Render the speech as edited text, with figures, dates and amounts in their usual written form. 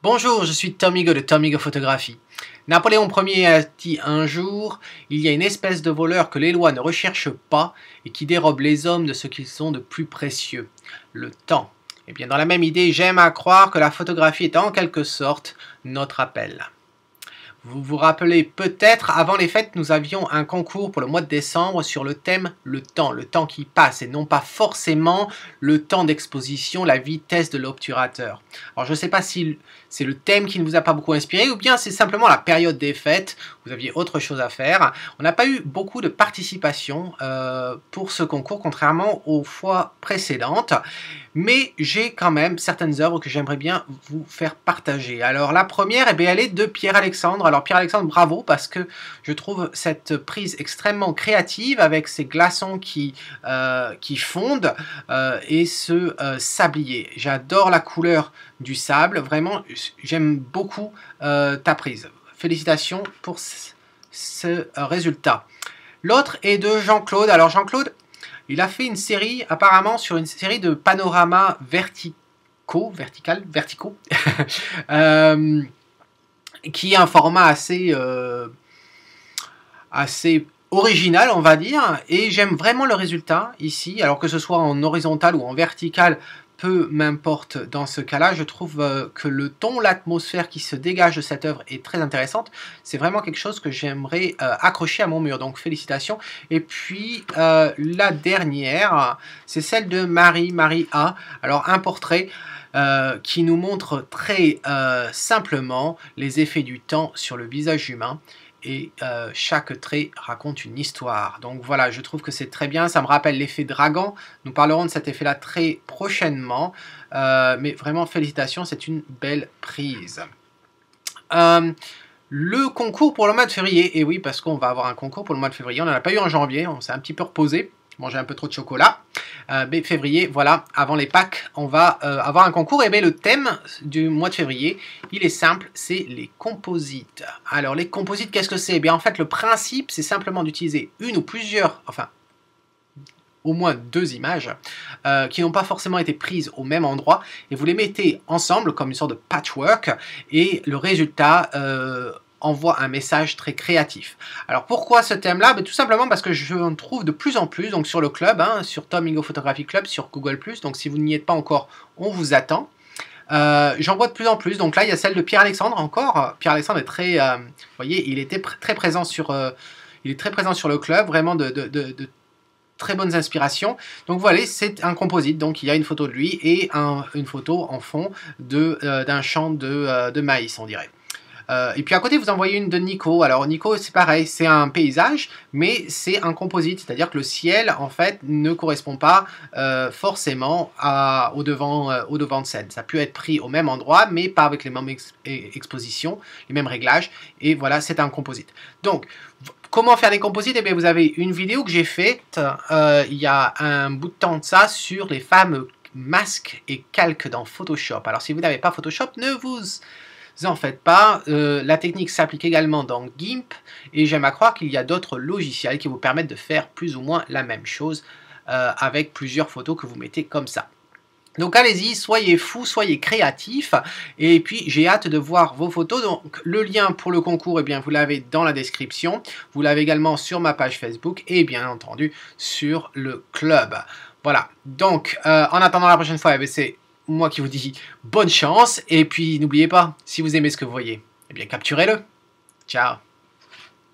Bonjour, je suis Tom Higo de Tom Higo Photographie. Napoléon Ier a dit un jour, il y a une espèce de voleur que les lois ne recherchent pas et qui dérobe les hommes de ce qu'ils ont de plus précieux, le temps. Et bien dans la même idée, j'aime à croire que la photographie est en quelque sorte notre appel. Vous vous rappelez peut-être, avant les fêtes, nous avions un concours pour le mois de décembre sur le thème le temps qui passe, et non pas forcément le temps d'exposition, la vitesse de l'obturateur. Alors je ne sais pas si c'est le thème qui ne vous a pas beaucoup inspiré, ou bien c'est simplement la période des fêtes, vous aviez autre chose à faire. On n'a pas eu beaucoup de participation pour ce concours, contrairement aux fois précédentes, mais j'ai quand même certaines œuvres que j'aimerais bien vous faire partager. Alors la première, eh bien, elle est de Pierre-Alexandre. Alors Pierre-Alexandre, bravo, parce que je trouve cette prise extrêmement créative avec ces glaçons qui fondent et ce sablier. J'adore la couleur du sable, vraiment j'aime beaucoup ta prise. Félicitations pour ce résultat. L'autre est de Jean-Claude. Alors Jean-Claude, il a fait une série, apparemment, sur une série de panoramas verticaux, qui est un format assez original, on va dire, et j'aime vraiment le résultat ici, alors que ce soit en horizontal ou en vertical, peu m'importe dans ce cas-là. Je trouve que le ton, l'atmosphère qui se dégage de cette œuvre est très intéressante. C'est vraiment quelque chose que j'aimerais accrocher à mon mur, donc félicitations. Et puis la dernière, c'est celle de Marie A. Alors un portrait qui nous montre très simplement les effets du temps sur le visage humain. Et chaque trait raconte une histoire. Donc voilà, je trouve que c'est très bien. Ça me rappelle l'effet dragon. Nous parlerons de cet effet-là très prochainement. Mais vraiment, félicitations, c'est une belle prise. Le concours pour le mois de février. Et oui, parce qu'on va avoir un concours pour le mois de février. On n'en a pas eu en janvier. On s'est un petit peu reposé. Manger un peu trop de chocolat. Mais février, voilà, avant les Pâques, on va avoir un concours. Et bien le thème du mois de février, il est simple, c'est les composites. Alors les composites, qu'est-ce que c'est? Eh bien en fait, le principe, c'est simplement d'utiliser une ou plusieurs, enfin, au moins deux images, qui n'ont pas forcément été prises au même endroit, et vous les mettez ensemble comme une sorte de patchwork, et le résultat envoie un message très créatif. Alors pourquoi ce thème-là? Tout simplement parce que je en trouve de plus en plus, donc sur le club, sur Tom Higo Photography Club, sur Google+, donc si vous n'y êtes pas encore, on vous attend. J'en vois de plus en plus, donc là il y a celle de Pierre-Alexandre encore. Pierre-Alexandre est très, vous voyez, il était très présent sur le club, vraiment de très bonnes inspirations. Donc voilà, c'est un composite, donc il y a une photo de lui et une photo en fond d'un champ de maïs, on dirait. Et puis à côté, vous en voyez une de Nico. Alors Nico, c'est pareil, c'est un paysage, mais c'est un composite, c'est-à-dire que le ciel, en fait, ne correspond pas forcément au devant de scène. Ça peut être pris au même endroit, mais pas avec les mêmes expositions, les mêmes réglages, et voilà, c'est un composite. Donc, comment faire des composites? Eh bien, vous avez une vidéo que j'ai faite il y a un bout de temps de ça sur les fameux masques et calques dans Photoshop. Alors, si vous n'avez pas Photoshop, ne vous en faites pas. La technique s'applique également dans GIMP et j'aime à croire qu'il y a d'autres logiciels qui vous permettent de faire plus ou moins la même chose avec plusieurs photos que vous mettez comme ça. Donc allez-y, soyez fous, soyez créatifs, et puis j'ai hâte de voir vos photos. Donc le lien pour le concours, eh bien, vous l'avez dans la description, vous l'avez également sur ma page Facebook et bien entendu sur le club. Voilà, donc en attendant la prochaine fois, eh c'est moi qui vous dis bonne chance, et puis n'oubliez pas, si vous aimez ce que vous voyez, eh bien capturez-le. Ciao.